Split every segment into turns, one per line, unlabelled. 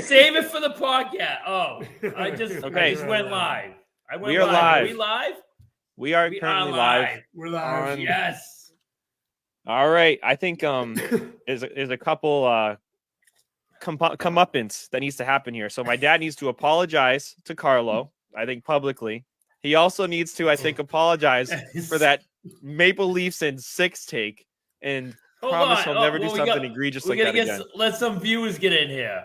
Save it for the podcast. Oh, I just went live.
We are live.
Are we live?
We are currently live.
We're live.
Yes.
All right. I think there's a couple comeuppance that needs to happen here. So my dad needs to apologize to Carlo, I think publicly. He also needs to, I think, apologize for that Maple Leafs in 6 take and promise he'll never do something egregious like that again.
Let some viewers get in here.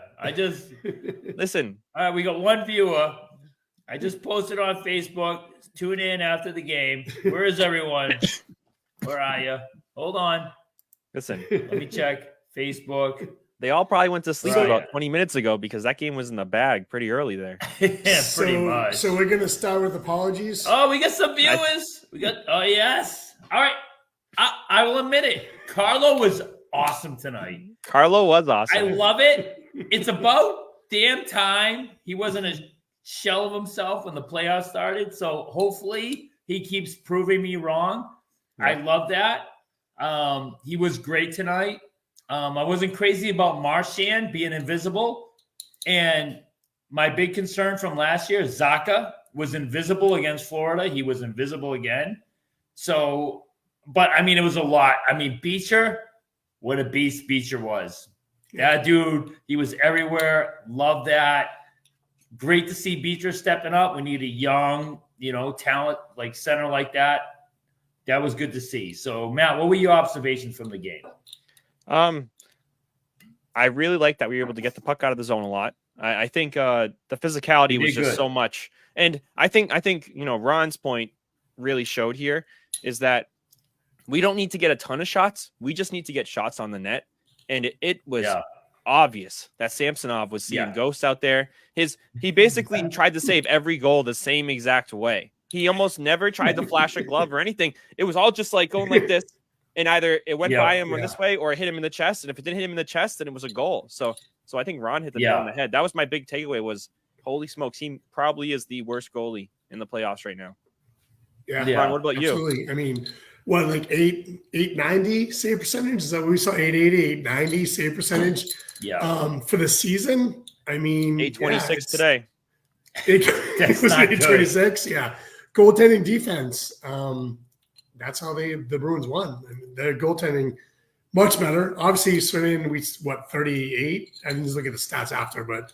Listen.
All right, we got one viewer. I just posted on Facebook. Tune in after the game. Where is everyone? Where are you? Hold on.
Listen.
Let me check Facebook.
They all probably went to sleep about 20 minutes ago because that game was in the bag pretty early there.
Yeah, pretty much.
So we're going to start with apologies.
Oh, we got some viewers. Oh, yes. All right. I will admit it. Carlo was awesome tonight.
Carlo was awesome.
I love it. It's about damn time he wasn't a shell of himself when the playoffs started. So hopefully he keeps proving me wrong. Yeah. I love that. He was great tonight. I wasn't crazy about Marchand being invisible. And my big concern from last year, Zacha was invisible against Florida. He was invisible again. So, but I mean, it was a lot. I mean, Beecher, what a beast Beecher was. That dude, he was everywhere. Love that. Great to see Beecher stepping up. We need a young, talent like center like that. That was good to see. So, Matt, what were your observations from the game?
I really like that we were able to get the puck out of the zone a lot. I think the physicality was just so much. And I think Ron's point really showed here is that we don't need to get a ton of shots. We just need to get shots on the net. And it was obvious that Samsonov was seeing ghosts out there. He basically tried to save every goal the same exact way. He almost never tried to flash a glove or anything. It was all just like going like this. And either it went by him this way or it hit him in the chest. And if it didn't hit him in the chest, then it was a goal. So I think Ron hit the nail on the head. That was my big takeaway was, holy smokes, he probably is the worst goalie in the playoffs right now.
Yeah.
Ron, what about
you? I mean, what, like 890 save percentage? Is that what we saw? 880, 890 save percentage?
Yeah.
For the season? I mean,
826 today.
It was 826. Yeah. Goaltending defense. That's how the Bruins won. I mean, their goaltending much better. Obviously, Sweden, 38? I didn't just look at the stats after, but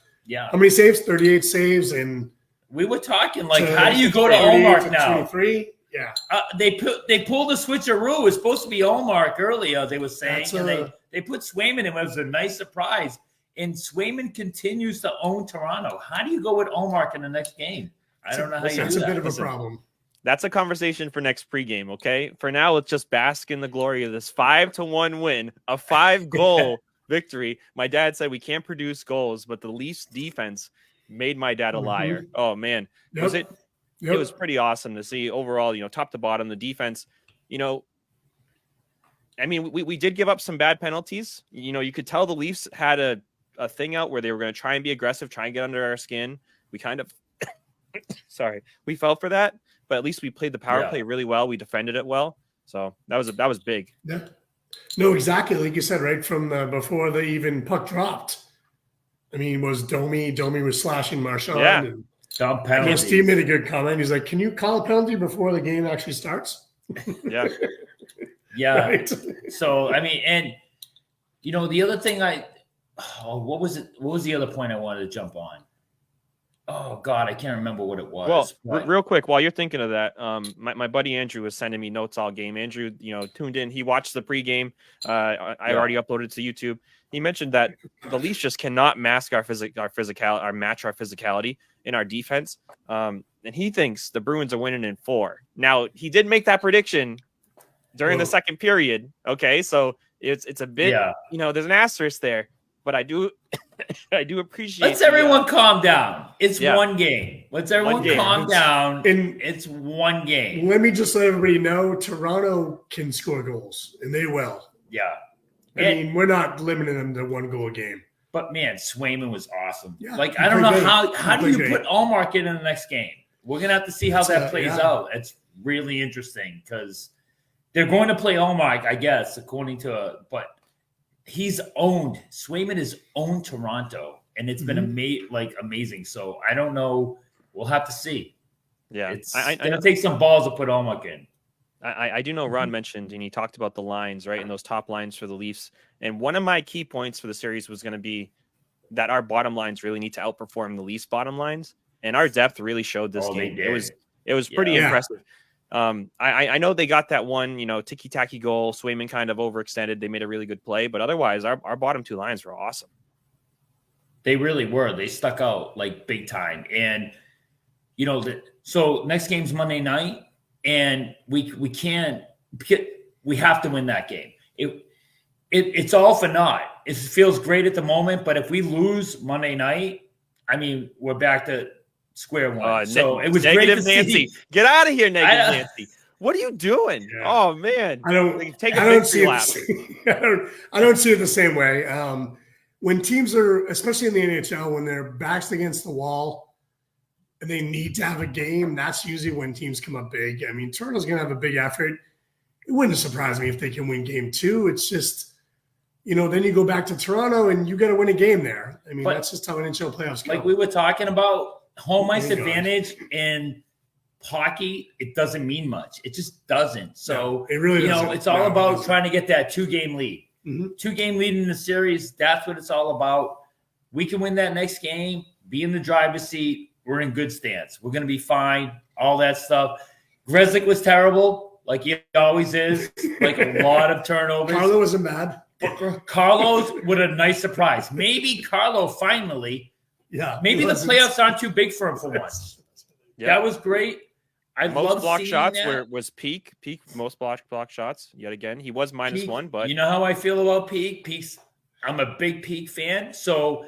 how many saves? 38 saves, and
we were talking like, how do you go to Allmark now?
23. Yeah,
they pulled the switcheroo. It was supposed to be Allmark earlier. They were saying, and they put Swayman in. It was a nice surprise. And Swayman continues to own Toronto. How do you go with Allmark in the next game? I don't know how you do that.
That's a bit of a problem.
That's a conversation for next pregame, okay? For now, let's just bask in the glory of this 5-1 win, a 5-goal victory. My dad said we can't produce goals, but the Leafs defense made my dad a liar. Oh, man. It was pretty awesome to see overall, top to bottom, the defense. I mean, we did give up some bad penalties. You could tell the Leafs had a thing out where they were going to try and be aggressive, try and get under our skin. We kind of we fell for that. But at least we played the power play really well. We defended it well. So that was big.
Yeah. No, exactly. Like you said, right from before the even puck dropped. I mean, was Domi was slashing Marchand.
Yeah.
And Steve made a good comment. He's like, can you call a penalty before the game actually starts?
Yeah.
Yeah. Right. So, I mean, and, the other thing what was it? What was the other point I wanted to jump on? Oh, God, I can't remember what it was.
Well, real quick, while you're thinking of that, my buddy Andrew was sending me notes all game. Andrew, tuned in. He watched the pregame. I already uploaded to YouTube. He mentioned that the Leafs just cannot mask our physicality in our defense. And he thinks the Bruins are winning in 4. Now, he did make that prediction during the second period. Okay, so it's a bit, there's an asterisk there. But I do appreciate.
Let's everyone calm down. It's one game. Let's everyone calm down. It's one game.
Let me just let everybody know Toronto can score goals, and they will.
Yeah.
I mean, we're not limiting them to 1 goal a game.
But, man, Swayman was awesome. Yeah, I don't know how do you put Allmark in the next game? We're going to have to see how that plays out. It's really interesting because they're going to play Allmark, I guess, according to but – he's owned. Swayman has owned Toronto, and it's been amazing. So I don't know. We'll have to see.
Yeah,
It's gonna take some balls to put Olmec in.
I do know Ron mentioned, and he talked about the lines, right, and those top lines for the Leafs. And one of my key points for the series was going to be that our bottom lines really need to outperform the Leafs bottom lines, and our depth really showed this game. It was pretty impressive. I know they got that one, ticky-tacky goal. Swayman kind of overextended. They made a really good play, but otherwise, our bottom two lines were awesome.
They really were. They stuck out like big time. And, so next game's Monday night, and we have to win that game. It's all for naught. It feels great at the moment, but if we lose Monday night, I mean, we're back to square one. So it was great to
Nancy.
see.
Get out of here, negative Nancy. What are you doing? Yeah. Oh man,
I don't see it the same way. When teams are, especially in the NHL, when their backs against the wall and they need to have a game, that's usually when teams come up big. I mean, Toronto's going to have a big effort. It wouldn't surprise me if they can win game 2. It's just, then you go back to Toronto and you got to win a game there. I mean, that's just how NHL playoffs go.
Like we were talking about, home ice advantage in hockey, it doesn't mean much. It just doesn't. So,
it really doesn't.
It's all about trying to get that 2-game lead. 2-game lead in the series, that's what it's all about. We can win that next game, be in the driver's seat. We're in good stance. We're going to be fine, all that stuff. Grzelcyk was terrible, like he always is, like a lot of turnovers.
Carlo wasn't bad.
Carlo's with a nice surprise. Maybe Carlo finally – maybe the playoffs aren't too big for him for once. That was great.
Most block shots was Peak most block shots yet again. He was -1, but
you know how I feel about Peak. I'm a big Peak fan, so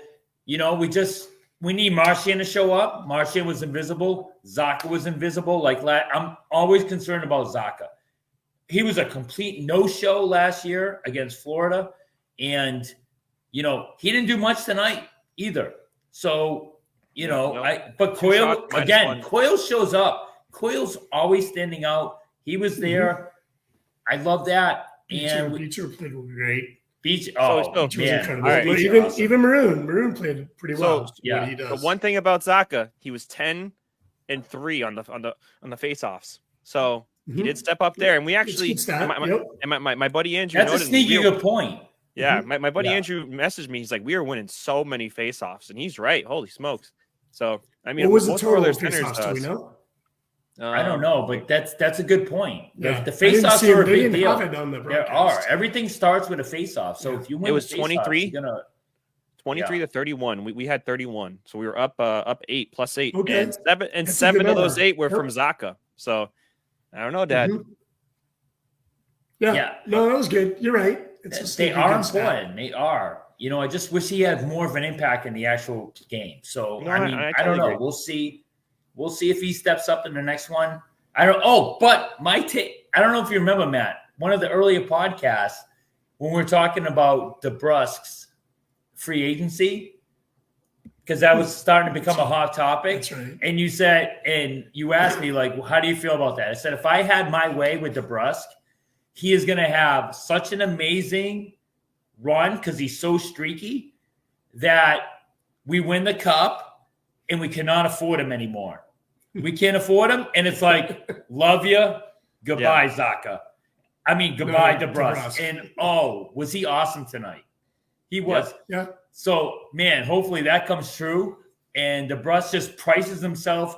we need Marchand to show up. Marchand was invisible. Zacha was invisible. I'm always concerned about Zacha. He was a complete no-show last year against Florida, and he didn't do much tonight either. So, but Coyle, again, Coyle shows up. Coyle's always standing out. He was there. I love that. And
Beecher played great.
Beecher
was incredible. Right. Even Maroon played pretty well.
Yeah. He does. The one thing about Zacha, he was 10-3 on the faceoffs. So he did step up there, and we actually my buddy Andrew.
That's a sneaky good point.
Yeah, my buddy Andrew messaged me. He's like, "We are winning so many faceoffs," and he's right. Holy smokes! So I mean,
what was the total of faceoffs? Do we know?
I don't know, but that's a good point. Yeah. The faceoffs are a big deal. There are. Everything starts with a faceoff. So if you win,
it was 23 to 31. We had 31, so we were up 8 plus 8, and seven of those 8 were from Zacha. So I don't know, Dad.
Yeah. No, that was good. You're right.
They are important. They are. I just wish he had more of an impact in the actual game. So I don't know. We'll see. We'll see if he steps up in the next one. But my take, I don't know if you remember, Matt, one of the earlier podcasts when we were talking about DeBrusk's free agency, because that was starting to become a hot topic.
That's right.
And you asked me, how do you feel about that? I said, if I had my way with DeBrusk, he is going to have such an amazing run because he's so streaky that we win the cup and we cannot afford him anymore. We can't afford him, and it's like, love you, goodbye, Zacha. I mean, goodbye, DeBrusk. And, was he awesome tonight? He was.
Yeah.
So, man, hopefully that comes true, and DeBrusk just prices himself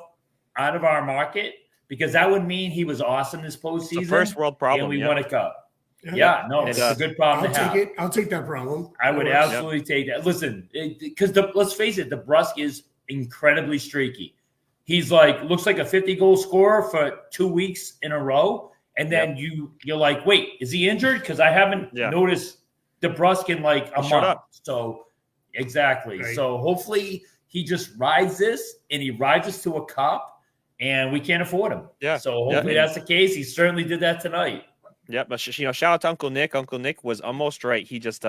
out of our market, because that would mean he was awesome this postseason.
It's a first world problem.
And we won a cup. It's a good problem to have.
I'll take that problem.
I would absolutely take that. Listen, because let's face it, DeBrusk is incredibly streaky. He's looks like a 50-goal scorer for 2 weeks in a row. And then you're like, wait, is he injured? Because I haven't noticed DeBrusk in a month. So, exactly. Right. So, hopefully he just rides this, and he rides us to a cup, and we can't afford him. Yeah. So, hopefully that's the case. He certainly did that tonight.
Yeah, but shout out to Uncle Nick. Uncle Nick was almost right. He just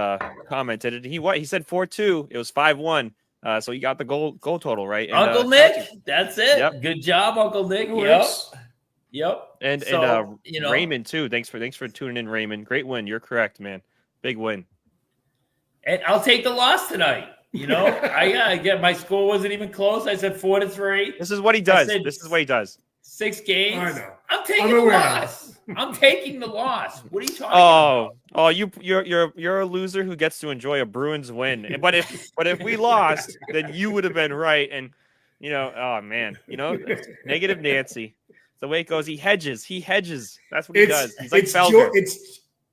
commented it. He said 4-2. It was 5-1. So you got the goal total right. And,
Uncle Nick, that's it. Yep. Good job, Uncle Nick. Yep.
And Raymond too. Thanks for tuning in, Raymond. Great win. You're correct, man. Big win.
And I'll take the loss tonight. You know, I gotta get my score wasn't even close. I said 4-3.
This is what he does. This is what he does.
6 games.
I know.
I'm taking the loss. I'm taking the loss. What are you talking about?
Oh, you're a loser who gets to enjoy a Bruins win. But if we lost, then you would have been right. And oh man, it's negative Nancy. It's the way it goes. He hedges. That's what he does. He's like Felger.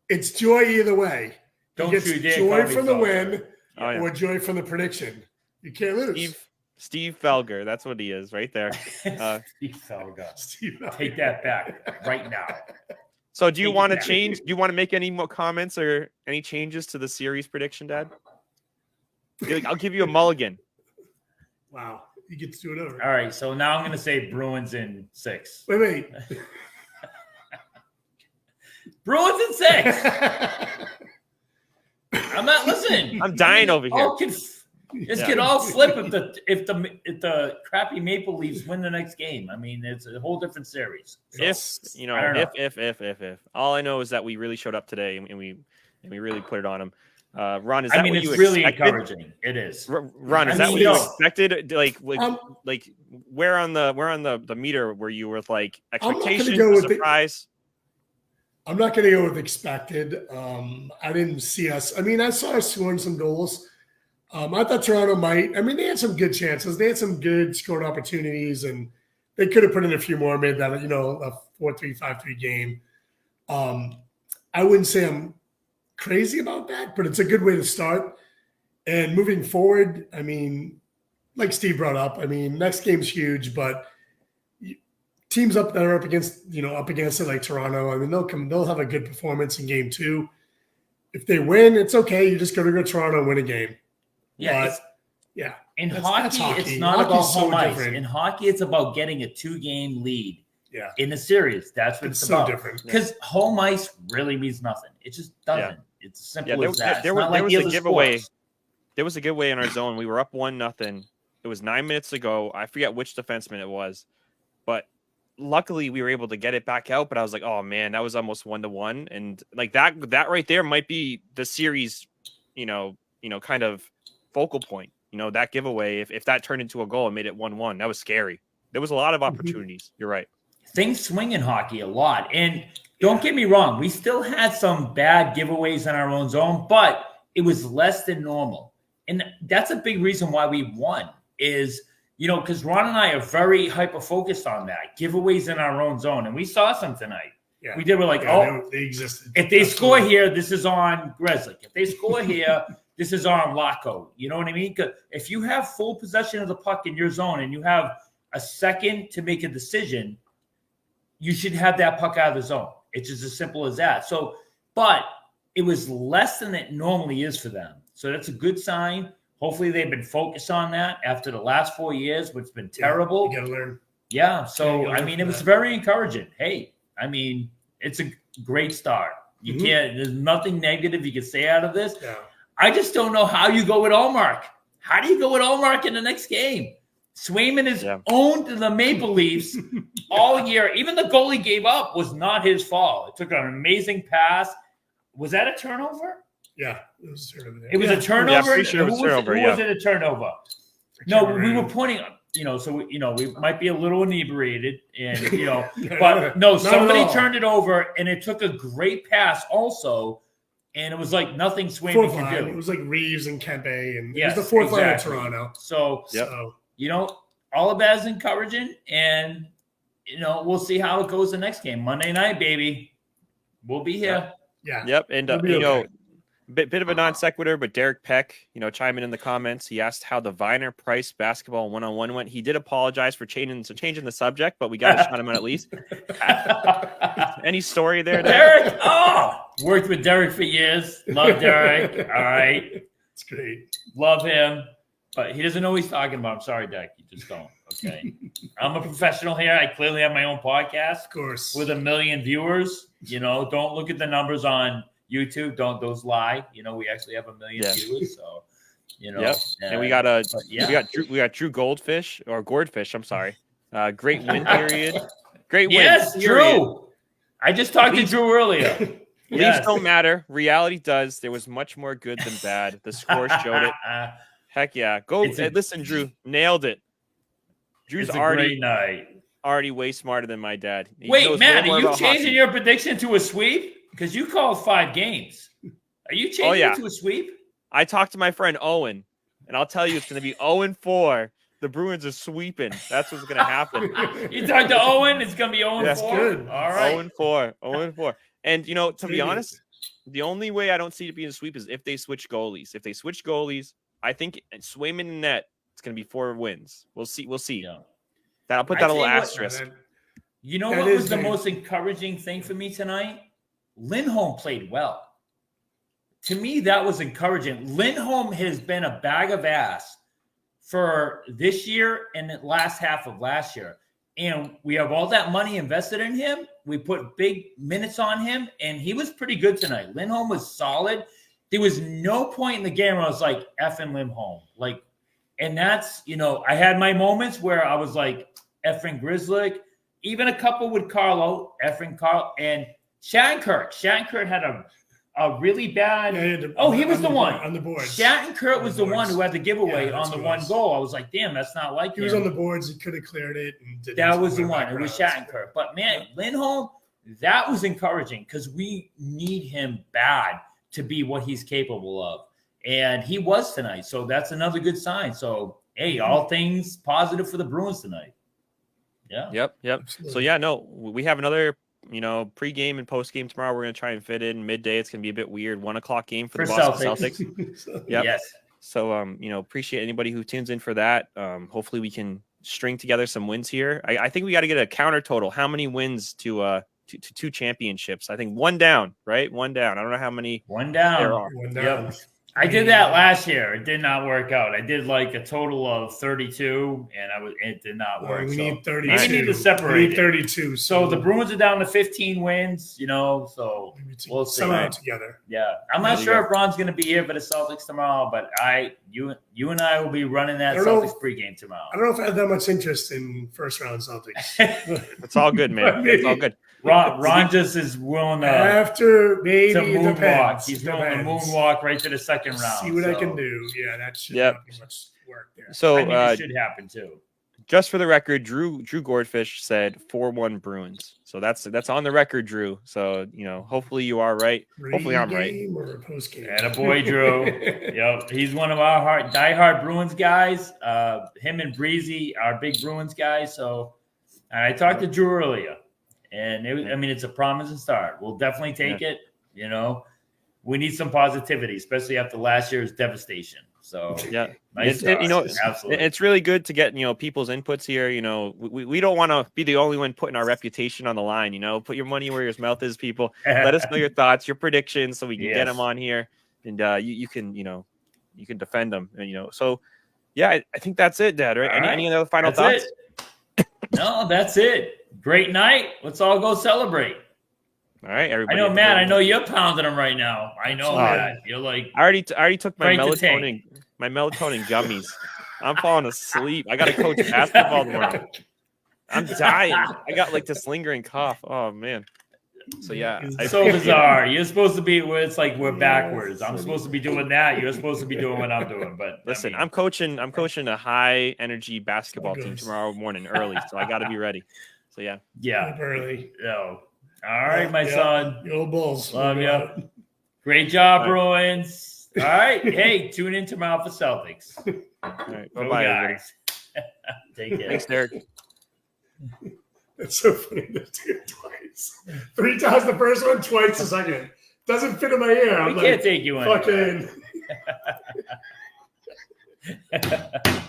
It's joy either way.
Don't
you get joy from the win or joy from the prediction. You can't lose.
Steve Felger, that's what he is right there.
Steve Felger. Take that back right now.
So do you want to change? Do you want to make any more comments or any changes to the series prediction, Dad? I'll give you a mulligan.
Wow. You get to do it over.
All right. So now I'm going to say Bruins in 6.
Wait.
Bruins in 6. I'm not listening.
I'm dying over here.
This could all flip if the crappy Maple Leafs win the next game. I mean, it's a whole different series.
If all I know is that we really showed up today and we really put it on them. Ron, is that what you
it's really
expected?
encouraging. It is.
Ron, is that what you expected? Like where on the meter were you with like expectation, surprise?
I'm not going to go with expected. I didn't see us. I mean, I saw us scoring some goals. I thought Toronto might. I mean, they had some good chances. They had some good scoring opportunities, and they could have put in a few more, made that, a 4-3, 5-3 game. I wouldn't say I'm crazy about that, but it's a good way to start. And moving forward, I mean, like Steve brought up, I mean, next game's huge, but teams that are up against it like Toronto, I mean, they'll have a good performance in game 2. If they win, it's okay. You just got to go to Toronto and win a game.
Yeah. In hockey, it's not about home ice. In hockey, it's about getting a 2-game lead.
Yeah.
In the series, that's what it's about.
So different.
Because home ice really means nothing. It just doesn't. Yeah. It's simple as that.
There was a giveaway. Sports. There was a giveaway in our zone. We were up 1-0. It was 9 minutes to go. I forget which defenseman it was, but luckily we were able to get it back out. But I was like, oh man, that was almost 1-1, and like that right there might be the series, kind of focal point. That giveaway, if that turned into a goal and made it 1-1, that was scary. There was a lot of opportunities. You're right.
Things swing in hockey a lot. And don't get me wrong, we still had some bad giveaways in our own zone, but it was less than normal. And that's a big reason why we won is, because Ron and I are very hyper-focused on that. Giveaways in our own zone. And we saw some tonight. Yeah. We did. We're like,
they existed.
If they score here, this is on Grzelcyk. If they score here, this is on Lacko. You know what I mean? Because if you have full possession of the puck in your zone and you have a second to make a decision, you should have that puck out of the zone. It's just as simple as that. So, but it was less than it normally is for them. So that's a good sign. Hopefully they've been focused on that after the last 4 years, which has been terrible.
You got to learn.
Yeah. So, I mean, it was very encouraging. Hey, I mean, it's a great start. You can't, there's nothing negative you can say out of this.
Yeah.
I just don't know how you go with Allmark. How do you go with Allmark in the next game? Swayman has owned the Maple Leafs all year. Even the goal he gave up was not his fault. It took an amazing pass. Was that a turnover?
Yeah, it was a turnover.
It was a turnover?
Yeah, sure it was a turnover.
Who was it a turnover? No, we were pointing, so we might be a little inebriated, and but no, somebody turned it over, and it took a great pass also, and it was like nothing Swayman could do.
It was like Reeves and Kempe, and it was the fourth line of Toronto.
So all of that is encouraging, and we'll see how it goes the next game. Monday night, baby. We'll be here.
Yeah.
Yep. And bit of a non sequitur, but Derek Peck, chiming in the comments. He asked how the Viner Price basketball 1-on-1 went. He did apologize for changing the subject, but we got to shout him out at least. Any story there,
Derek? Worked with Derek for years. Love Derek. All right.
It's great.
Love him. But he doesn't know what he's talking about. I'm sorry, Derek. You just don't. Okay. I'm a professional here. I clearly have my own podcast.
Of course.
With 1 million viewers. Don't look at the numbers on YouTube. Don't those lie. We actually have 1 million viewers. So,
Yep. And we got Drew Goldfish or Gourdfish. I'm sorry. Great win period. Great win.
Yes, Drew. I just talked to Drew earlier.
Leafs don't matter. Reality does. There was much more good than bad. The scores showed it. Heck yeah. Go listen, Drew. Nailed it. Drew's
It's a great night.
Already way smarter than my dad.
Wait, Matt, are you changing your prediction to a sweep? Because you called 5 games. Are you changing it to a sweep?
I talked to my friend Owen, and I'll tell you it's going to be 0-4. The Bruins are sweeping. That's what's going to happen.
You talked to Owen? It's going to be 0-4?
That's good.
All right.
0-4. 0-4. And, to be honest, the only way I don't see it being a sweep is if they switch goalies. If they switch goalies, I think Swayman and net, it's going to be 4 wins. We'll see. Yeah. I'll put that a little asterisk.
You know what was the most encouraging thing for me tonight? Lindholm played well. To me, that was encouraging. Lindholm has been a bag of ass for this year and the last half of last year. And we have all that money invested in him. We put big minutes on him, and he was pretty good tonight. Lindholm was solid. There was no point in the game where I was like, effing Lindholm. And that's, I had my moments where I was like, effing Grizzly. Even a couple with Carlo, effing Carl, and Shattenkirk. Shattenkirk had a really bad. Yeah, he was the one
on the board.
Shattenkirk was the one who had the giveaway on the one goal. I was like, damn, that's not like him.
He was on the boards. He could have cleared it. And
that was the one. It was Shattenkirk. But man, Lindholm, that was encouraging because we need him bad to be what he's capable of, and he was tonight. So that's another good sign. So hey, all things positive for the Bruins tonight. Yeah.
Yep. Absolutely. So we have another. Pre-game and post-game tomorrow. We're going to try and fit in midday. It's going to be a bit weird. 1:00 game for the Boston Celtics. Yep.
Yes.
So, appreciate anybody who tunes in for that. Hopefully we can string together some wins here. I think we got to get a counter total. How many wins to 2 championships? I think 1 down, right? 1 down. I don't know how many.
1 down.
There are.
1 down.
Yep. I did that last year. It did not work out. I did like a total of 32, and it did not work.
We need 32.
We need to separate.
We need 32.
So the Bruins are down to 15 wins. So we'll see.
Somehow together.
Yeah, I'm not sure if Ron's going to be here for the Celtics tomorrow, but you and I will be running that Celtics pregame tomorrow.
I don't know if I have that much interest in first round Celtics.
It's all good, man. It's all good.
Ron just is willing to
after maybe
to moonwalk.
Depends.
He's willing to moonwalk right to the second round.
See what I can do. Yeah, that should not be much work there.
So
it should happen too.
Just for the record, Drew Gordfish said 4-1 Bruins. So that's on the record, Drew. So hopefully you are right. Hopefully I'm right.
Or post-game.
Attaboy, Drew. Yep, he's one of our diehard Bruins guys. Him and Breezy are big Bruins guys. So I talked to Drew earlier. And it's a promising start. We'll definitely take it. We need some positivity, especially after last year's devastation. So nice. Absolutely.
It's really good to get people's inputs here. We don't want to be the only one putting our reputation on the line. Put your money where your mouth is, people. Let us know your thoughts, your predictions, so we can get them on here, and you can defend them. And so I think that's it, Dad. Right? Any other final thoughts?
No, that's it. Great night. Let's all go celebrate.
All right, everybody.
I know, Matt. I know you're pounding them right now. I know that. You're like.
I already took my melatonin gummies. I'm falling asleep. I got to coach basketball tomorrow. I'm dying. I got this lingering cough. Oh man. So
so bizarre. You're supposed to be where it's like we're backwards. I'm supposed to be doing that. You're supposed to be doing what I'm doing. But
listen, I'm coaching a high energy basketball team tomorrow morning early, so I got to be ready. So
yeah,
early.
All right, my son.
Go Bulls.
Love you. Great job, Bruins. All right, hey, tune in tomorrow for Celtics.
All right, bye, guys.
Take care.
Thanks, Derek.
It's so funny to do it twice. 3 times the first one, twice the second. Doesn't fit in my ear.
We can't take you in.
Fucking.